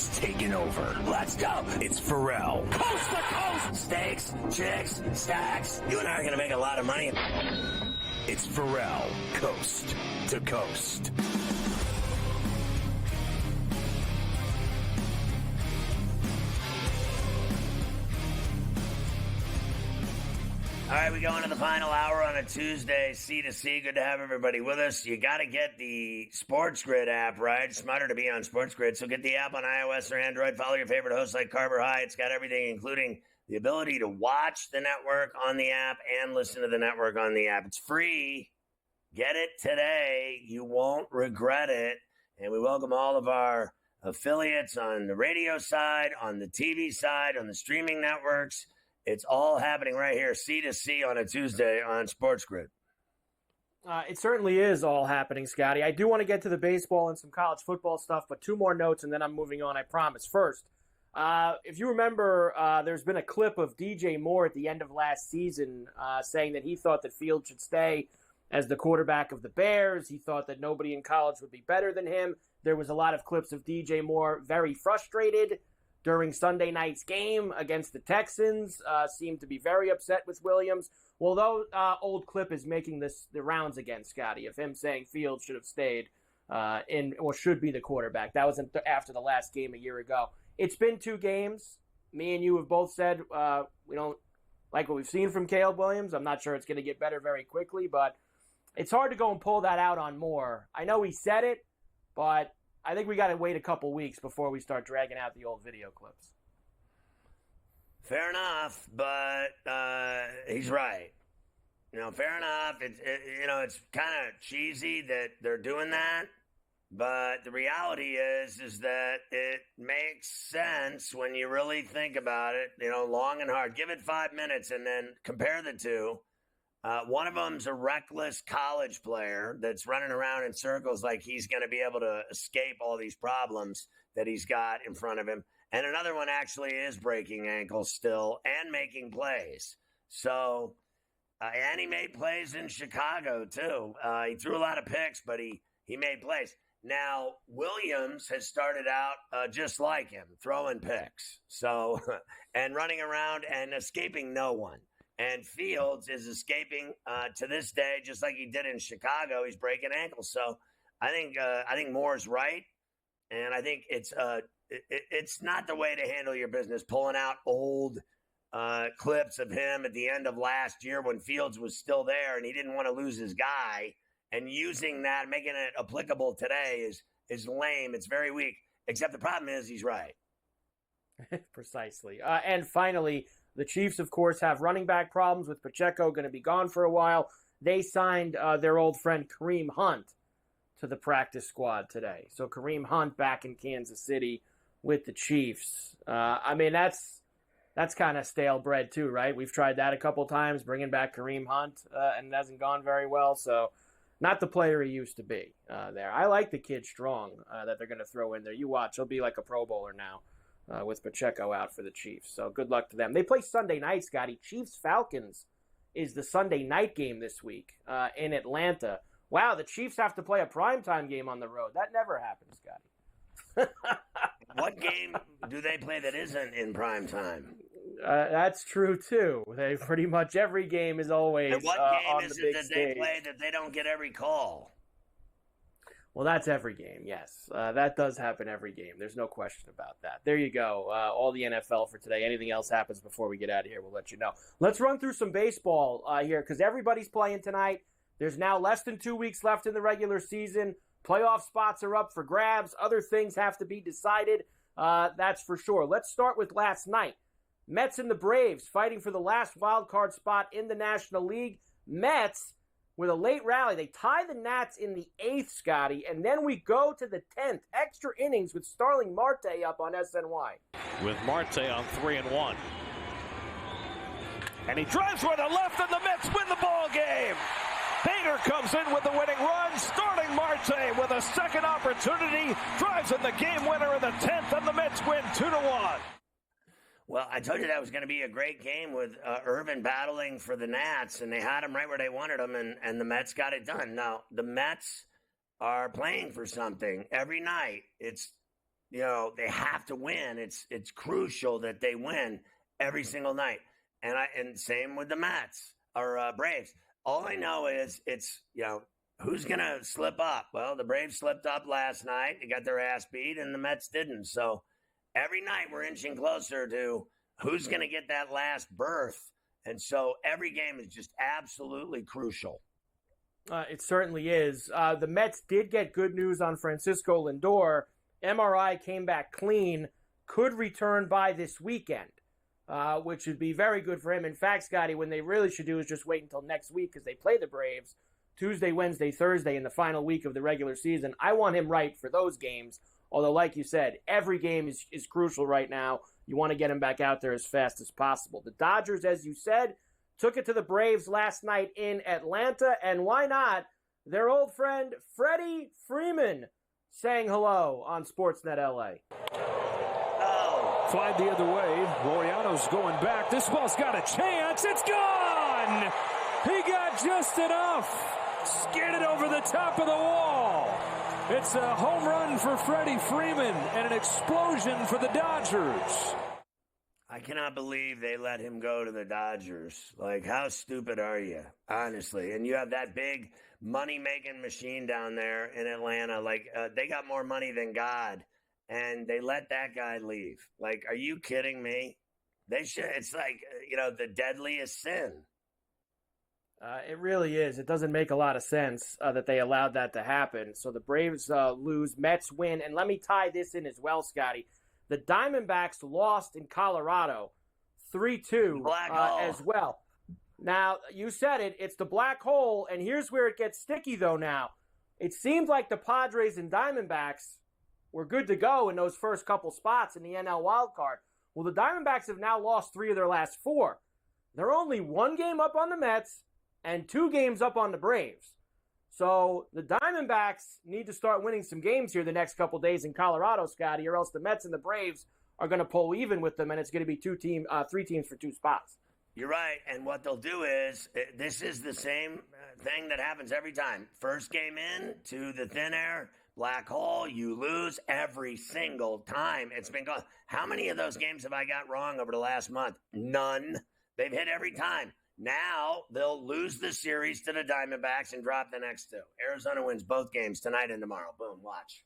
has taken over. Let's go. It's Ferrall. Coast to coast. Steaks, chicks, stacks. You and I are going to make a lot of money. It's Ferrall. Coast to coast. All right, we go into the final hour on a Tuesday, C2C. Good to have everybody with us. You got to get the SportsGrid app, right? Smarter to be on SportsGrid. So get the app on iOS or Android. Follow your favorite hosts like Carver High. It's got everything, including the ability to watch the network on the app and listen to the network on the app. It's free. Get it today. You won't regret it. And we welcome all of our affiliates on the radio side, on the TV side, on the streaming networks. It's all happening right here, C2C on a Tuesday on SportsGrid. It certainly is all happening, Scotty. I do want to get to the baseball and some college football stuff, but two more notes, and then I'm moving on, I promise. First, if you remember, there's been a clip of DJ Moore at the end of last season saying that he thought that Fields should stay as the quarterback of the Bears. He thought that nobody in college would be better than him. There was a lot of clips of DJ Moore very frustrated during Sunday night's game against the Texans, seemed to be very upset with Williams. Well, that old clip is making the rounds again, Scotty, of him saying Fields should have stayed or should be the quarterback. That was after the last game a year ago. It's been 2 games. Me and you have both said we don't like what we've seen from Caleb Williams. I'm not sure it's going to get better very quickly, but it's hard to go and pull that out on Moore. I know he said it, but I think we got to wait a couple weeks before we start dragging out the old video clips. Fair enough, but he's right. Fair enough. It's kind of cheesy that they're doing that, but the reality is that it makes sense when you really think about it. Long and hard. Give it 5 minutes and then compare the two. One of them's a reckless college player that's running around in circles like he's going to be able to escape all these problems that he's got in front of him. And another one actually is breaking ankles still and making plays. So, and he made plays in Chicago too. He threw a lot of picks, but he made plays. Now, Williams has started out just like him, throwing picks. So, and running around and escaping no one. And Fields is escaping to this day, just like he did in Chicago. He's breaking ankles. So I think Moore's right, and I think it's not the way to handle your business. Pulling out old clips of him at the end of last year when Fields was still there and he didn't want to lose his guy, and using that, making it applicable today is lame. It's very weak. Except the problem is he's right. Precisely. And finally, the Chiefs, of course, have running back problems with Pacheco going to be gone for a while. They signed their old friend Kareem Hunt to the practice squad today. So Kareem Hunt back in Kansas City with the Chiefs. That's kind of stale bread too, right? We've tried that a couple times, bringing back Kareem Hunt, and it hasn't gone very well. So not the player he used to be there. I like the kid Strong that they're going to throw in there. You watch. He'll be like a Pro Bowler now. With Pacheco out for the Chiefs. So good luck to them. They play Sunday night, Scotty. Chiefs-Falcons is the Sunday night game this week in Atlanta. Wow, the Chiefs have to play a primetime game on the road. That never happens, Scotty. What game do they play that isn't in primetime? That's true, too. They pretty much every game is always and what game on is the big it that stage. they play that they don't get every call? Well, that's every game, yes. That does happen every game. There's no question about that. There you go. All the NFL for today. Anything else happens before we get out of here, we'll let you know. Let's run through some baseball here because everybody's playing tonight. There's now less than 2 weeks left in the regular season. Playoff spots are up for grabs. Other things have to be decided. That's for sure. Let's start with last night. Mets and the Braves fighting for the last wild card spot in the National League. Mets, with a late rally, they tie the Nats in the 8th, Scotty, and then we go to the 10th. Extra innings with Starling Marte up on SNY. With Marte on 3-1. And he drives with the left, and the Mets win the ball game. Bader comes in with the winning run. Starling Marte with a second opportunity. Drives in the game winner in the 10th, and the Mets win 2-1. Well, I told you that was going to be a great game with Irvin battling for the Nats, and they had him right where they wanted him, and the Mets got it done. Now, the Mets are playing for something every night. It's they have to win. It's crucial that they win every single night. And same with the Mets or Braves. All I know is it's, who's going to slip up? Well, the Braves slipped up last night. They got their ass beat, and the Mets didn't. So every night we're inching closer to who's going to get that last berth. And so every game is just absolutely crucial. It certainly is. The Mets did get good news on Francisco Lindor. MRI came back clean, could return by this weekend, which would be very good for him. In fact, Scotty, when they really should do is just wait until next week because they play the Braves Tuesday, Wednesday, Thursday in the final week of the regular season. I want him right for those games, although like you said, every game is crucial right now. You want to get him back out there as fast as possible. The Dodgers, as you said, took it to the Braves last night in Atlanta, and why not? Their old friend Freddie Freeman saying hello on Sportsnet LA. Fly the other way. Laureano's going back. This ball's got a chance. It's gone! He got just enough. Skidded over the top of the wall. It's a home run for Freddie Freeman and an explosion for the Dodgers. I cannot believe they let him go to the Dodgers. Like, how stupid are you, honestly? And you have that big money-making machine down there in Atlanta. Like, they got more money than God, and they let that guy leave. Like, are you kidding me? They should. It's like, the deadliest sin. It really is. It doesn't make a lot of sense that they allowed that to happen. So the Braves lose, Mets win. And let me tie this in as well, Scotty. The Diamondbacks lost in Colorado 3-2 as well. Now, you said it. It's the black hole, and here's where it gets sticky, though, now. It seems like the Padres and Diamondbacks were good to go in those first couple spots in the NL wildcard. Well, the Diamondbacks have now lost 3 of their last 4. They're only 1 game up on the Mets and 2 games up on the Braves. So the Diamondbacks need to start winning some games here the next couple days in Colorado, Scotty, or else the Mets and the Braves are going to pull even with them, and it's going to be 3 teams for 2 spots. You're right, and what they'll do is, this is the same thing that happens every time. First game in to the thin air, black hole, you lose every single time. It's been gone. How many of those games have I got wrong over the last month? None. They've hit every time. Now they'll lose the series to the Diamondbacks and drop the next 2. Arizona wins both games tonight and tomorrow. Boom, watch.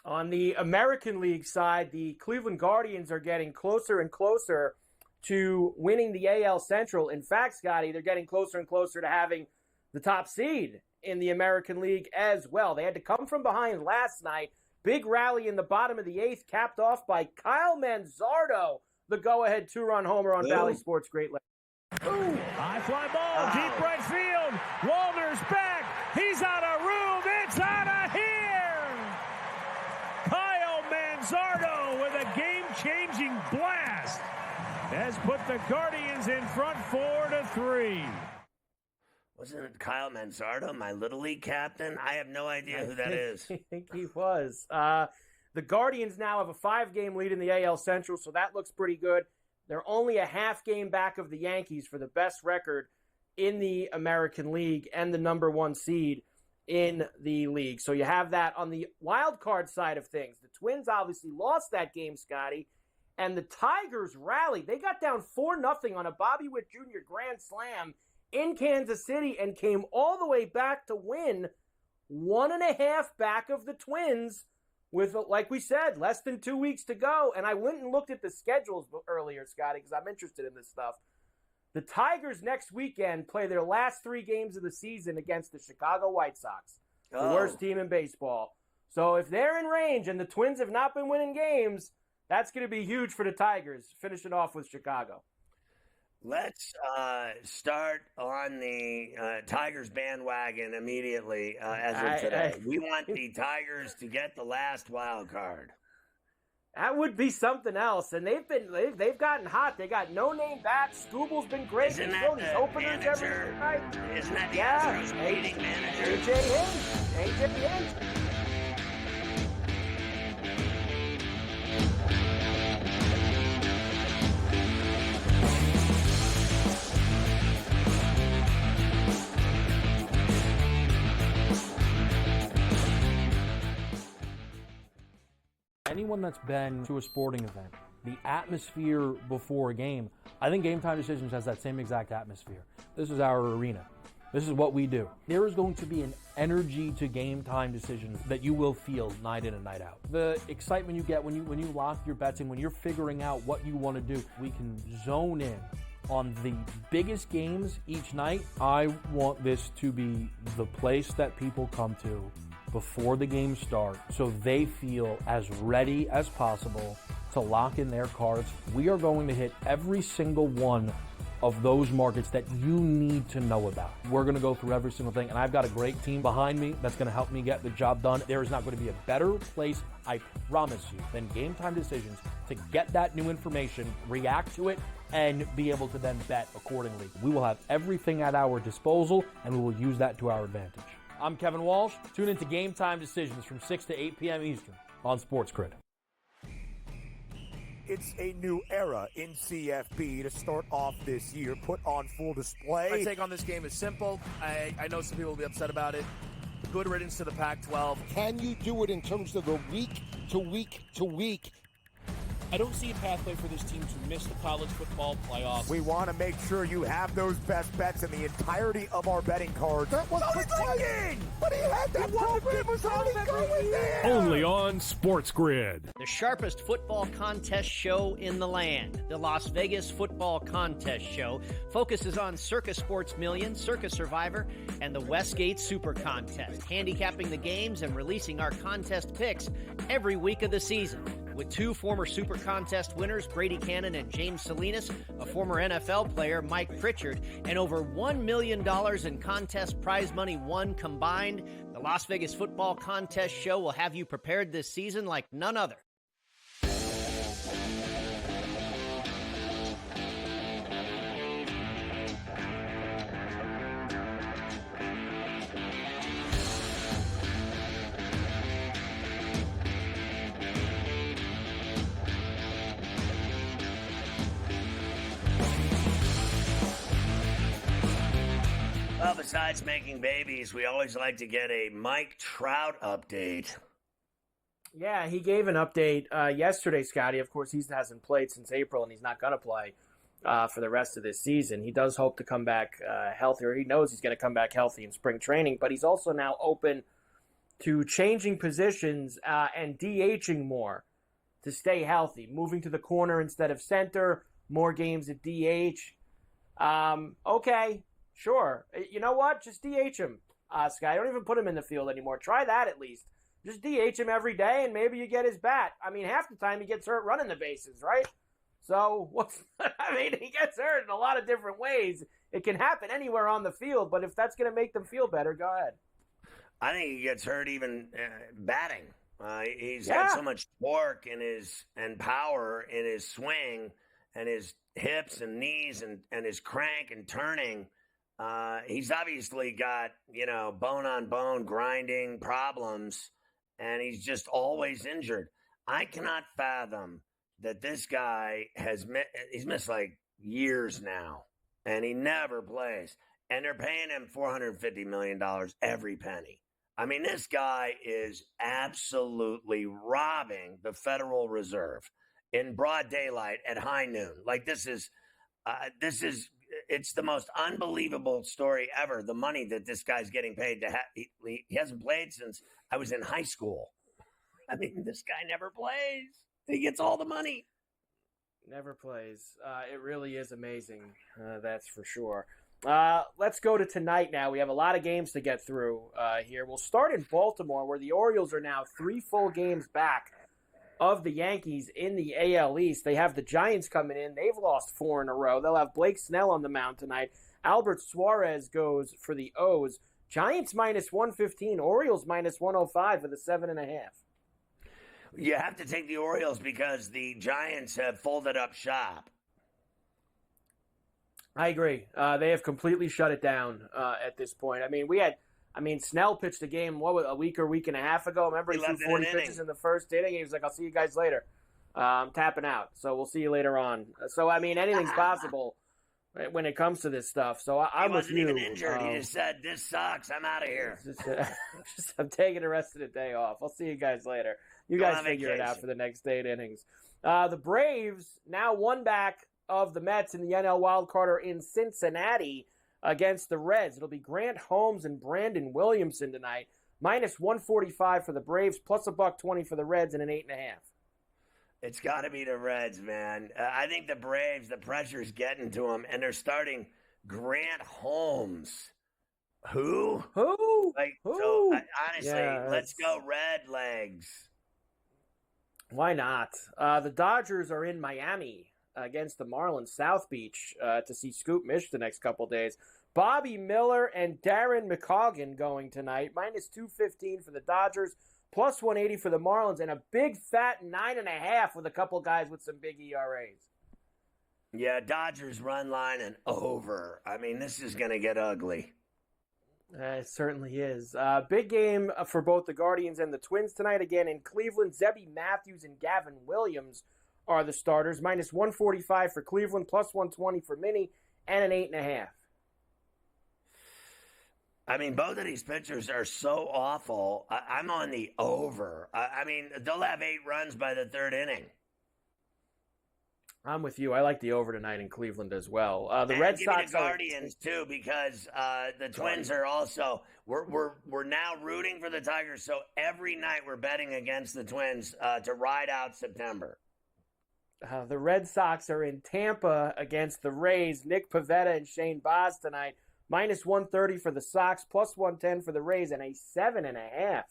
On the American League side, the Cleveland Guardians are getting closer and closer to winning the AL Central. In fact, Scotty, they're getting closer and closer to having the top seed in the American League as well. They had to come from behind last night. Big rally in the bottom of the 8th, capped off by Kyle Manzardo, the go-ahead 2-run homer on Valley Sports Great Lakes. High fly ball, deep right field. Wallner's back. He's out of room. It's out of here. Kyle Manzardo with a game-changing blast has put the Guardians in front 4-3. Wasn't it Kyle Manzardo, my Little League captain? I have no idea who that is. I think he was. The Guardians now have a 5-game lead in the AL Central, so that looks pretty good. They're only a half game back of the Yankees for the best record in the American League and the number 1 seed in the league. So you have that on the wild card side of things. The Twins obviously lost that game, Scotty, and the Tigers rallied. They got down 4-0 on a Bobby Witt Jr. grand slam in Kansas City and came all the way back to win 1.5 back of the Twins with, like we said, less than 2 weeks to go. And I went and looked at the schedules earlier, Scotty, because I'm interested in this stuff. The Tigers next weekend play their last 3 games of the season against the Chicago White Sox, the worst team in baseball. So if they're in range and the Twins have not been winning games, that's going to be huge for the Tigers, finishing off with Chicago. Let's start on the Tigers bandwagon immediately as of today. We want the Tigers to get the last wild card. That would be something else, and they've gotten hot. They got no-name bats. Scooble's been great. Isn't that the openers manager? every night. Isn't that the Astros meeting manager? AJ Hinch. anyone that's been to a sporting event, the atmosphere before a game, I think Game Time Decisions has that same exact atmosphere. This is our arena. This is what we do. There is going to be an energy to Game Time Decisions that you will feel night in and night out. The excitement you get when you lock your bets in, when you're figuring out what you want to do, we can zone in on the biggest games each night. I want this to be the place that people come to before the games start so they feel as ready as possible to lock in their cards. We are going to hit every single one of those markets that you need to know about. We're going to go through every single thing, and I've got a great team behind me that's going to help me get the job done. There is not going to be a better place, I promise you, than Game Time Decisions to get that new information, react to it, and be able to then bet accordingly. We will have everything at our disposal, and we will use that to our advantage. I'm Kevin Walsh. Tune into Game Time Decisions from 6 to 8 p.m. Eastern on SportsGrid. It's a new era in CFB to start off this year, put on full display. My take on this game is simple. I know some people will be upset about it. Good riddance to the Pac-12. Can you do it in terms of the week to week to week? I don't see a pathway for this team to miss the college football playoffs. We want to make sure you have those best bets in the entirety of our betting cards. That was thinking, but he had that program was already going there. Only on SportsGrid. The sharpest football contest show in the land, the Las Vegas Football Contest Show, focuses on Circa Sports Million, Circa Survivor, and the Westgate Super Contest, handicapping the games and releasing our contest picks every week of the season. With two former Super Contest winners, Brady Cannon and James Salinas, a former NFL player, Mike Pritchard, and over $1 million in contest prize money won combined, the Las Vegas Football Contest Show will have you prepared this season like none other. Well, besides making babies, we always like to get a Mike Trout update. Yeah, he gave an update yesterday, Scotty. Of course, he hasn't played since April, and he's not going to play for the rest of this season. He does hope to come back healthy, or he knows he's going to come back healthy in spring training, but he's also now open to changing positions and DHing more to stay healthy, moving to the corner instead of center, more games at DH. Okay. Sure. You know what? Just DH him, Sky. Don't even put him in the field anymore. Try that at least. Just DH him every day, and maybe you get his bat. I mean, half the time he gets hurt running the bases, right? So, he gets hurt in a lot of different ways. It can happen anywhere on the field, but if that's going to make them feel better, go ahead. I think he gets hurt even batting. He's got so much torque and power in his swing and his hips and knees and his crank and turning. He's obviously got, bone-on-bone grinding problems, and he's just always injured. I cannot fathom that this guy he's missed like years now, and he never plays. And they're paying him $450 million every penny. I mean, this guy is absolutely robbing the Federal Reserve in broad daylight at high noon. Like, it's the most unbelievable story ever, the money that this guy's getting paid to have. He hasn't played since I was in high school. I mean, this guy never plays. He gets all the money. Never plays. It really is amazing. That's for sure. Let's go to tonight now. We have a lot of games to get through here. We'll start in Baltimore, where the Orioles are now 3 full games back of the Yankees in the AL East. They have the Giants coming in. They've lost 4 in a row. They'll have Blake Snell on the mound tonight. Albert Suarez goes for the O's. Giants minus 115. Orioles minus 105 for the 7.5. You have to take the Orioles because the Giants have folded up shop. I agree. They have completely shut it down at this point. Snell pitched a game, a week and a half ago? Remember, he threw 40 pitches in the first inning. He was like, I'll see you guys later. I'm tapping out, so we'll see you later on. So, anything's possible when it comes to this stuff. So I'm with you. He wasn't even injured. He just said, this sucks. I'm out of here. I'm taking the rest of the day off. I'll see you guys later. You guys figure it out for the next 8 innings. The Braves, now one back of the Mets in the NL wildcard, are in Cincinnati against the Reds. It'll be Grant Holmes and Brandon Williamson tonight. Minus 145 for the Braves, plus $1.20 for the Reds, and an 8.5. It's got to be the Reds, man. I think the Braves, the pressure's getting to them, and they're starting Grant Holmes. Who? Who? Honestly, Yeah, let's go Red Legs. Why not? The Dodgers are in Miami against the Marlins, South Beach, to see Scoop Mish the next couple days. Bobby Miller and Darren McCoggan going tonight. Minus 215 for the Dodgers, plus 180 for the Marlins, and a big fat 9.5 with a couple guys with some big ERAs. Yeah, Dodgers run line and over. I mean, this is going to get ugly. It certainly is. Big game for both the Guardians and the Twins tonight. Again, in Cleveland, Zebby Matthews and Gavin Williams are the starters. Minus 145 for Cleveland, plus 120 for Minnie, and an 8.5. I mean, both of these pitchers are so awful. I'm on the over. I mean, they'll have 8 runs by the 3rd inning. I'm with you. I like the over tonight in Cleveland as well. The Red give me Sox the Guardians too, because the Twins are also. We're now rooting for the Tigers, so every night we're betting against the Twins to ride out September. The Red Sox are in Tampa against the Rays. Nick Pivetta and Shane Baz tonight. Minus 130 for the Sox, plus 110 for the Rays, and a 7.5.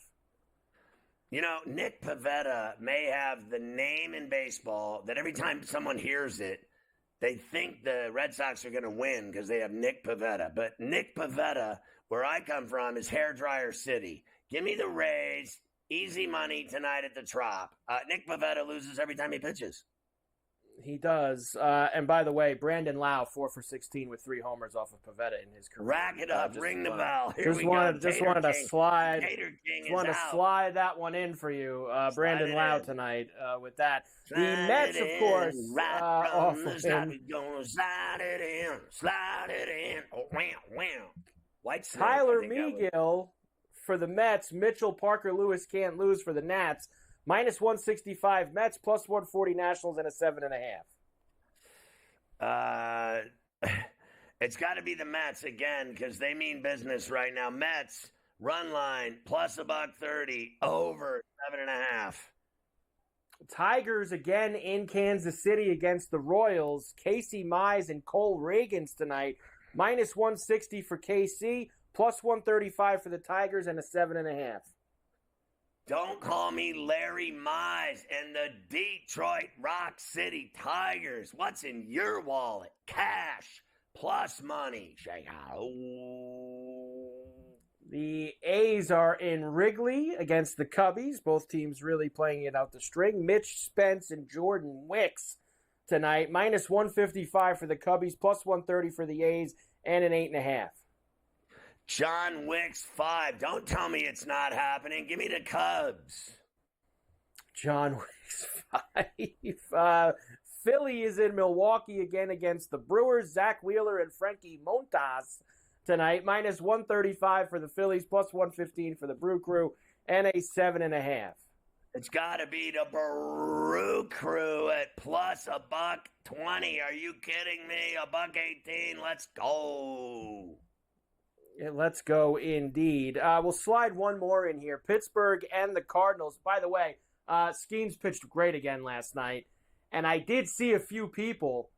You know, Nick Pivetta may have the name in baseball that every time someone hears it, they think the Red Sox are going to win because they have Nick Pivetta. But Nick Pivetta, where I come from, is Hairdryer City. Give me the Rays. Easy money tonight at the Trop. Nick Pivetta loses every time he pitches. He does. And by the way, Brandon Lau, 4 for 16 with 3 homers off of Pivetta in his career. Rack it up. Ring the bell. Here just we wanted go. to slide. Tater King just wanted to slide that one in for you, Brandon Lau tonight with that. The Mets, of course, off of him. Gonna slide it in. Slide it in. Oh, wham. White Snake, Tyler Megill for the Mets. Mitchell Parker Lewis can't lose for the Nats. Minus 165 Mets, plus 140 Nationals, and a 7.5. It's got to be the Mets again because they mean business right now. Mets, run line, plus $1.30, over 7.5. Tigers again in Kansas City against the Royals. Casey Mize and Cole Reagans tonight. Minus 160 for KC, plus 135 for the Tigers, and a 7.5. Don't call me Larry Mize and the Detroit Rock City Tigers. What's in your wallet? Cash plus money. The A's are in Wrigley against the Cubbies. Both teams really playing it out the string. Mitch Spence and Jordan Wicks tonight. Minus 155 for the Cubbies, plus 130 for the A's, and an 8.5. John Wicks 5. Don't tell me it's not happening. Give me the Cubs. John Wicks 5. Philly is in Milwaukee again against the Brewers. Zach Wheeler and Frankie Montas tonight. Minus 135 for the Phillies, plus 115 for the Brew Crew, and a 7.5. It's got to be the Brew Crew at plus $1.20. Are you kidding me? $1.18. Let's go. Let's go indeed. We'll slide one more in here. Pittsburgh and the Cardinals. By the way, Skeens pitched great again last night. And I did see a few people,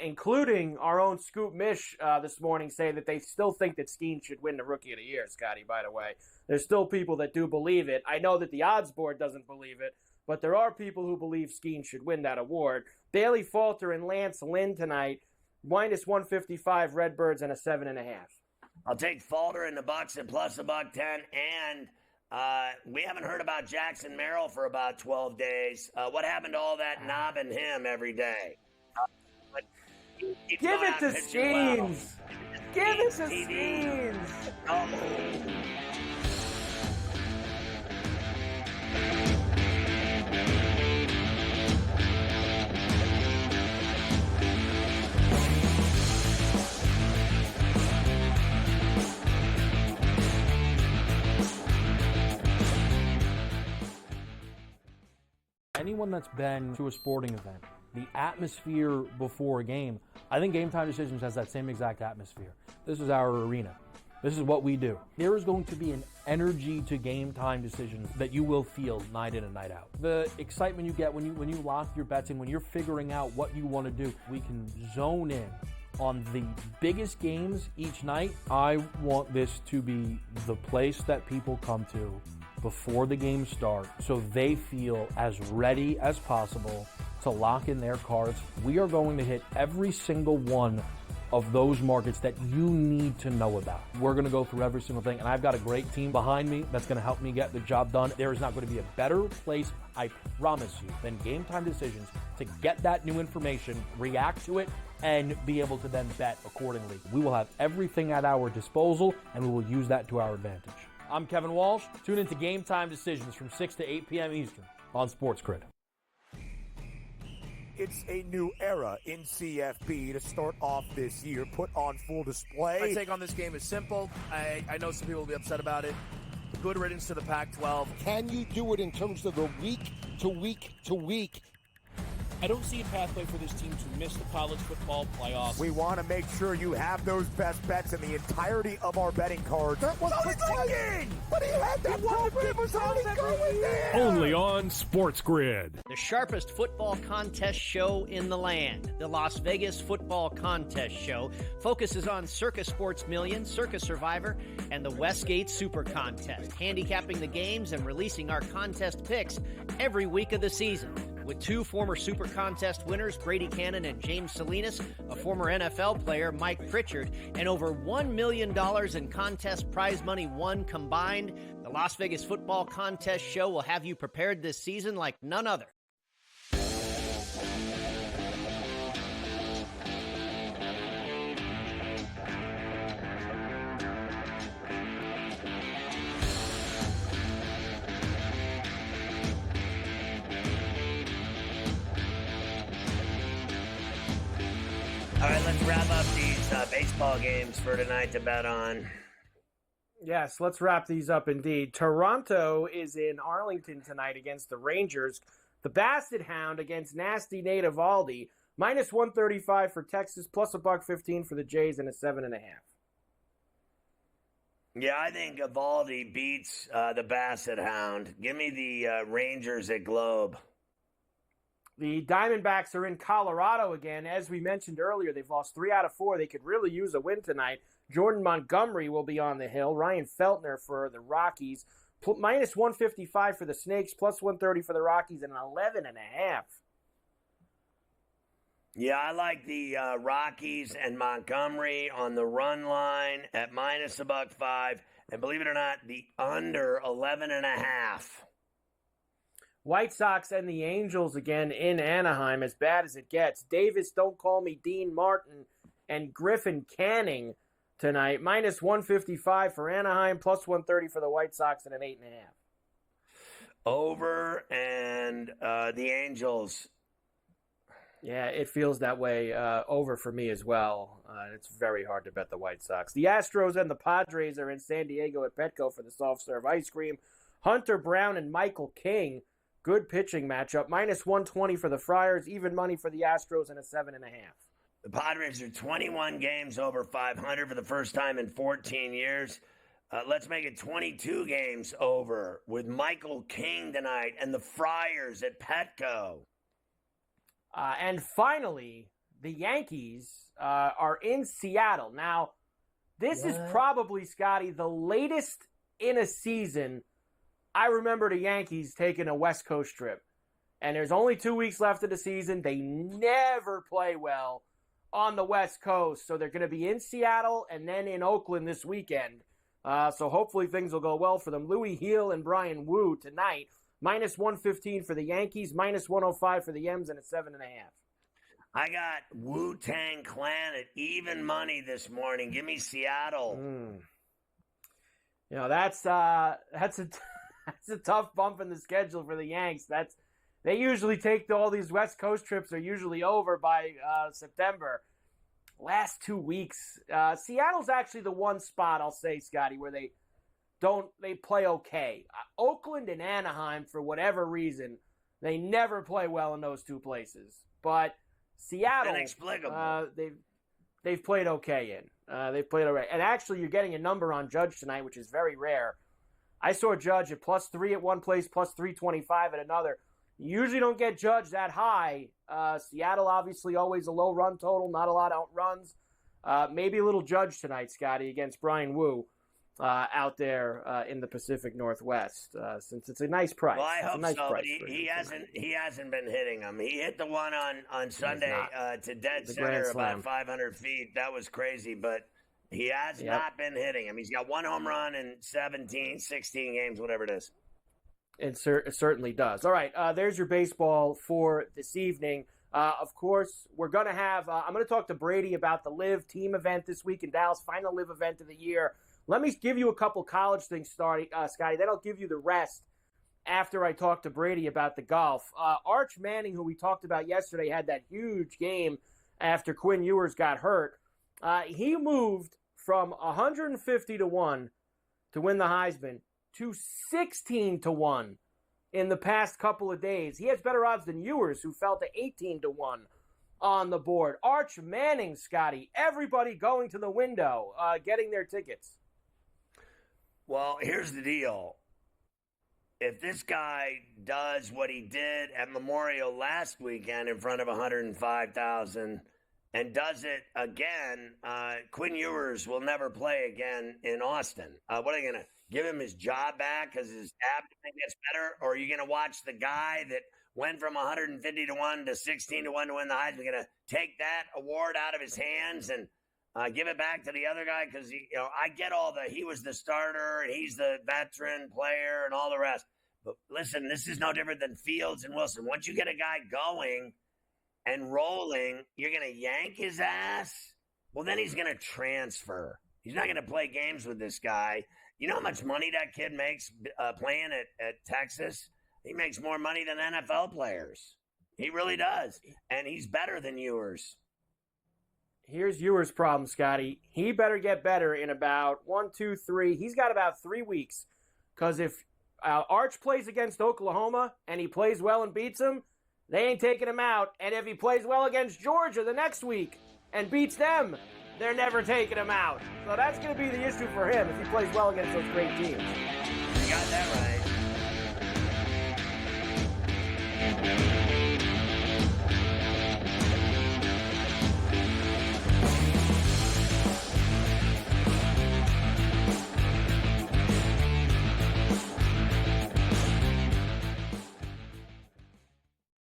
including our own Scoop Mish this morning, say that they still think that Skeens should win the Rookie of the Year, Scotty, by the way. There's still people that do believe it. I know that the odds board doesn't believe it, but there are people who believe Skeens should win that award. Bailey Falter and Lance Lynn tonight. Minus 155 Redbirds and a 7.5. I'll take Falter in the Bucks at plus $1.10, and we haven't heard about Jackson Merrill for about 12 days. What happened to all that knobbing him every day? Give it to Skeens! Give it to Skeens! anyone that's been to a sporting event, the atmosphere before a game, I think Game Time Decisions has that same exact atmosphere. This is our arena. This is what we do. There is going to be an energy to Game Time Decisions that you will feel night in and night out. The excitement you get when you lock your bets in, when you're figuring out what you want to do, we can zone in on the biggest games each night. I want this to be the place that people come to before the games start so they feel as ready as possible to lock in their cards. We are going to hit every single one of those markets that you need to know about. We're going to go through every single thing, and I've got a great team behind me that's going to help me get the job done. There is not going to be a better place, I promise you, than Game Time Decisions to get that new information, react to it, and be able to then bet accordingly. We will have everything at our disposal, and we will use that to our advantage. I'm Kevin Walsh. Tune into Game Time Decisions from 6 to 8 p.m. Eastern on SportsGrid. It's a new era in CFB to start off this year, put on full display. My take on this game is simple. I know some people will be upset about it. Good riddance to the Pac-12. Can you do it in terms of the week to week to week? I don't see a pathway for this team to miss the college football playoffs. We want to make sure you have those best bets in the entirety of our betting cards. That was thinking! But he had that program was already going there! Only on SportsGrid. The sharpest football contest show in the land, the Las Vegas Football Contest Show, focuses on Circa Sports Million, Circa Survivor, and the Westgate Super Contest, handicapping the games and releasing our contest picks every week of the season. With two former Super Contest winners, Brady Cannon and James Salinas, a former NFL player, Mike Pritchard, and over $1 million in contest prize money won combined, the Las Vegas Football Contest Show will have you prepared this season like none other. All right, let's wrap up these baseball games for tonight to bet on. Yes, let's wrap these up indeed. Toronto is in Arlington tonight against the Rangers. The Basset Hound against Nasty Nate Eovaldi. Minus 135 for Texas, plus $1.15 for the Jays, and a 7.5. Yeah, I think Eovaldi beats the Basset Hound. Give me the Rangers at Globe. The Diamondbacks are in Colorado again. As we mentioned earlier, they've lost 3 out of 4. They could really use a win tonight. Jordan Montgomery will be on the hill. Ryan Feltner for the Rockies. Minus 155 for the Snakes, plus 130 for the Rockies, and an 11.5. Yeah, I like the Rockies and Montgomery on the run line at minus $1.05. And believe it or not, the under 11.5. White Sox and the Angels again in Anaheim, as bad as it gets. Davis, Don't Call Me Dean Martin, and Griffin Canning tonight. Minus 155 for Anaheim, plus 130 for the White Sox, and an 8.5. Over and the Angels. Yeah, it feels that way. Over for me as well. It's very hard to bet the White Sox. The Astros and the Padres are in San Diego at Petco for the soft serve ice cream. Hunter Brown and Michael King. Good pitching matchup. Minus 120 for the Friars. Even money for the Astros, and a 7.5. The Padres are 21 games over 500 for the first time in 14 years. Let's make it 22 games over with Michael King tonight and the Friars at Petco. And finally, the Yankees are in Seattle. Now, this is probably, Scotty, the latest in a season I remember the Yankees taking a West Coast trip. And there's only 2 weeks left of the season. They never play well on the West Coast. So they're going to be in Seattle and then in Oakland this weekend. So hopefully things will go well for them. Louis Heel and Brian Wu tonight. Minus 115 for the Yankees. Minus 105 for the M's, and a 7.5. I got Wu-Tang Clan at even money this morning. Give me Seattle. You know, that's a tough bump in the schedule for the Yanks. They usually take all these West Coast trips are usually over by September. Last 2 weeks, Seattle's actually the one spot, I'll say, Scotty, where they play okay. Oakland and Anaheim, for whatever reason, They never play well in those two places. But Seattle, inexplicable. They've played okay in. They've played all right. And actually, you're getting a number on Judge tonight, which is very rare. I saw Judge at +3 at one place, +325 at another. You usually don't get Judge that high. Seattle, obviously, always a low run total, not a lot of runs. Maybe a little Judge tonight, Scotty, against Brian Wu out there in the Pacific Northwest, since it's a nice price. Well, I hope nice so, price but he hasn't been hitting them. He hit the one on Sunday to dead center about 500 feet. That was crazy, but he has not been hitting him. He's got one home run in 17, 16 games, whatever it is. It certainly does. All right, there's your baseball for this evening. Of course, we're going to have I'm going to talk to Brady about the LIV team event this week in Dallas, final LIV event of the year. Let me give you a couple college things, Scotty. Then I'll give you the rest after I talk to Brady about the golf. Arch Manning, who we talked about yesterday, had that huge game after Quinn Ewers got hurt. He moved from 150-1 to win the Heisman to 16-1 in the past couple of days. He has better odds than Ewers, who fell to 18-1 on the board. Arch Manning, Scotty, everybody going to the window, getting their tickets. Well, here's the deal. If this guy does what he did at Memorial last weekend in front of 105,000 and does it again, Quinn Ewers will never play again in Austin. What are they going to give him his job back because his abdomen gets better? Or are you going to watch the guy that went from 150-1 to 16-1 to win the Heisman? You're going to take that award out of his hands and give it back to the other guy? Because, I get he was the starter and he's the veteran player and all the rest. But listen, this is no different than Fields and Wilson. Once you get a guy going and rolling, you're going to yank his ass? Well, then he's going to transfer. He's not going to play games with this guy. You know how much money that kid makes playing at Texas? He makes more money than NFL players. He really does. And he's better than Ewers. Here's Ewers' problem, Scotty. He better get better in about 1, 2, 3. He's got about 3 weeks. Because if Arch plays against Oklahoma and he plays well and beats them, they ain't taking him out. And if he plays well against Georgia the next week and beats them, they're never taking him out. So that's going to be the issue for him if he plays well against those great teams. You got that right.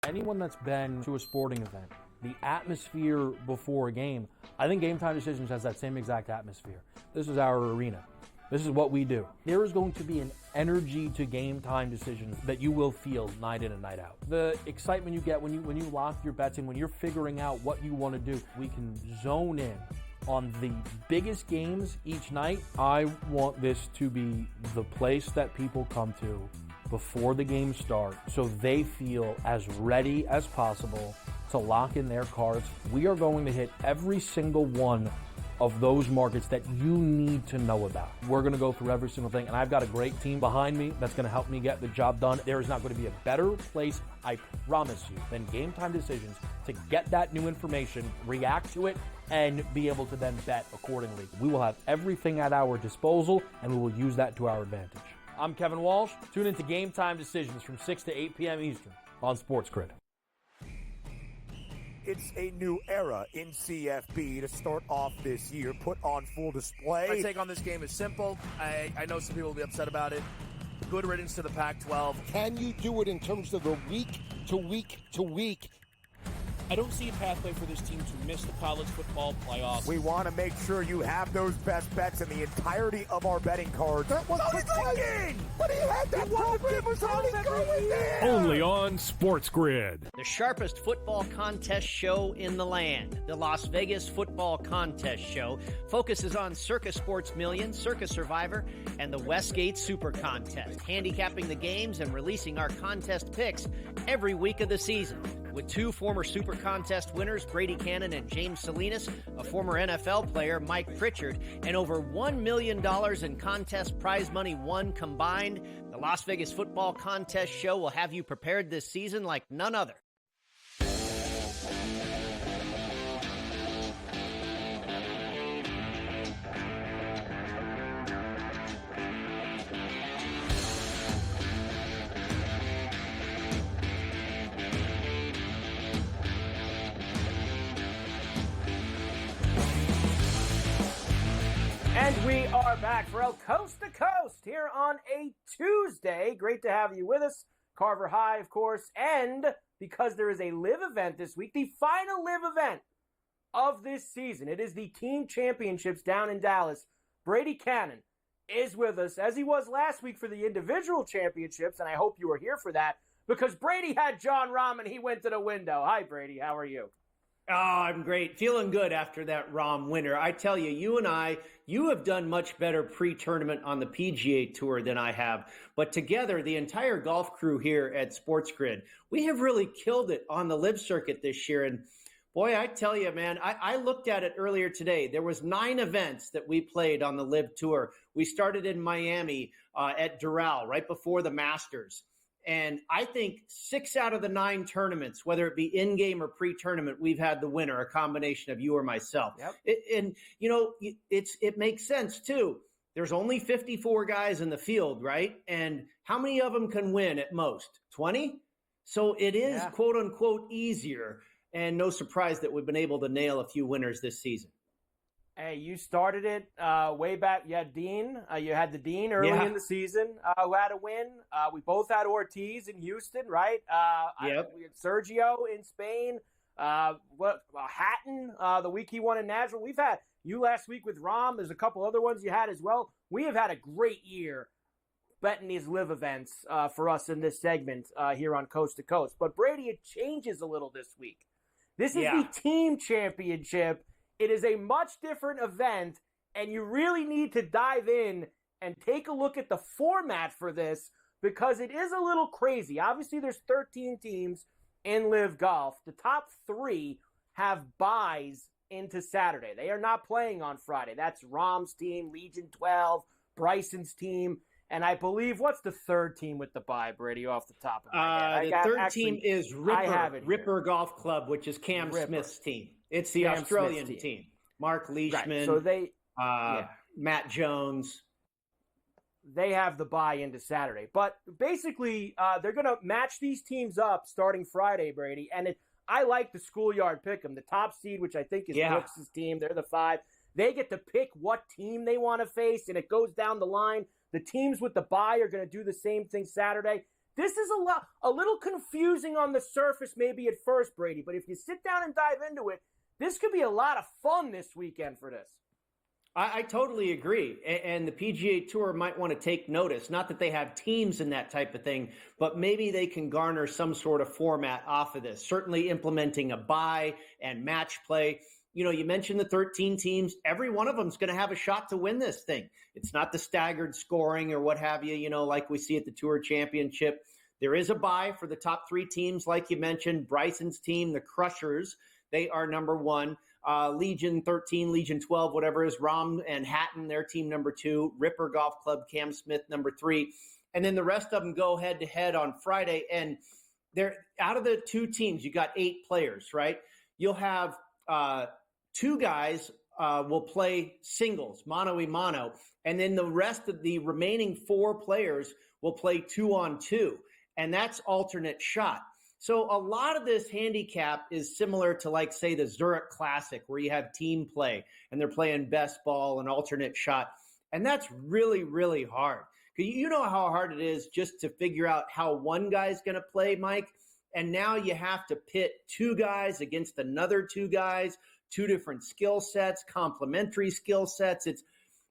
Anyone that's been to a sporting event, the atmosphere before a game, I think Game Time Decisions has that same exact atmosphere. This is our arena. This is what we do. There is going to be an energy to Game Time Decisions that you will feel night in and night out. The excitement you get when you lock your bets in, when you're figuring out what you want to do, we can zone in on the biggest games each night. I want this to be the place that people come to before the games start so they feel as ready as possible to lock in their cards. We are going to hit every single one of those markets that you need to know about. We're going to go through every single thing, and I've got a great team behind me that's going to help me get the job done. There is not going to be a better place, I promise you, than Game Time Decisions to get that new information, react to it, and be able to then bet accordingly. We will have everything at our disposal, and we will use that to our advantage. I'm Kevin Walsh. Tune into Game Time Decisions from 6 to 8 p.m. Eastern on SportsGrid. It's a new era in CFB to start off this year, put on full display. My take on this game is simple. I know some people will be upset about it. Good riddance to the Pac-12. Can you do it in terms of the week to week to week? I don't see a pathway for this team to miss the college football playoffs. We want to make sure you have those best bets in the entirety of our betting cards. That was thinking! But he had that program was already going there! Only on SportsGrid. The sharpest football contest show in the land, the Las Vegas Football Contest Show, focuses on Circus Sports Million, Circus Survivor, and the Westgate Super Contest, handicapping the games and releasing our contest picks every week of the season. with 2 former Super Contest winners, Brady Cannon and James Salinas, a former NFL player, Mike Pritchard, and over $1 million in contest prize money won combined. The Las Vegas Football Contest Show will have you prepared this season like none other. And we are back for Coast to Coast here on a Tuesday. Great to have you with us. Carver High, of course. And because there is a live event this week, the final live event of this season. It is the team championships down in Dallas. Brady Cannon is with us, as he was last week for the individual championships, and I hope you were here for that, because Brady had John Rahm and he went to the window. Hi, Brady. How are you? Oh, I'm great. Feeling good after that Rahm winner. I tell you, you have done much better pre-tournament on the PGA Tour than I have. But together, the entire golf crew here at SportsGrid, we have really killed it on the live circuit this year. And boy, I tell you, man, I looked at it earlier today. There was 9 events that we played on the live tour. We started in Miami at Doral right before the Masters. And I think 6 out of the 9 tournaments, whether it be in-game or pre-tournament, we've had the winner, a combination of you or myself. Yep. It makes sense, too. There's only 54 guys in the field, right? And how many of them can win at most? 20? So it is, quote-unquote, easier. And no surprise that we've been able to nail a few winners this season. Hey, you started it way back. You had Dean. You had the Dean early in the season who had a win. We both had Ortiz in Houston, right? We had Sergio in Spain. Hatton the week he won in Nashville. We've had you last week with Rahm. There's a couple other ones you had as well. We have had a great year betting these live events for us in this segment here on Coast to Coast. But Brady, it changes a little this week. This is the team championship. It is a much different event, and you really need to dive in and take a look at the format for this because it is a little crazy. Obviously, there's 13 teams in Live Golf. The top 3 have buys into Saturday. They are not playing on Friday. That's Rahm's team, Legion 12, Bryson's team, and I believe, what's the third team with the buy, Brady, off the top of my head? The third team is Ripper Golf Club, which is Cam Smith's team. It's the Australian team. Mark Leishman, right. So they, Matt Jones. They have the bye into Saturday. But basically, they're going to match these teams up starting Friday, Brady. And I like the schoolyard pick'em. The top seed, which I think is Brooks' team, they're the 5. They get to pick what team they want to face, and it goes down the line. The teams with the bye are going to do the same thing Saturday. This is a little confusing on the surface maybe at first, Brady. But if you sit down and dive into it, this could be a lot of fun this weekend for this. I totally agree. And the PGA Tour might want to take notice. Not that they have teams and that type of thing, but maybe they can garner some sort of format off of this. Certainly implementing a bye and match play. You know, you mentioned the 13 teams. Every one of them is going to have a shot to win this thing. It's not the staggered scoring or what have you, like we see at the Tour Championship. There is a bye for the top 3 teams, like you mentioned. Bryson's team, the Crushers, they are number 1. Legion 13, Legion 12, whatever is Rahm and Hatton, their team number 2. Ripper Golf Club, Cam Smith number 3. And then the rest of them go head-to-head on Friday. And they're out of the 2 teams, you got 8 players, right? You'll have 2 guys will play singles, mano-a-mano. And then the rest of the remaining 4 players will play 2-on-2. And that's alternate shot. So a lot of this handicap is similar to, like, say, the Zurich Classic, where you have team play and they're playing best ball and alternate shot. And that's really, really hard. Because you know how hard it is just to figure out how one guy's going to play, Mike. And now you have to pit 2 guys against another 2 guys, 2 different skill sets, complementary skill sets.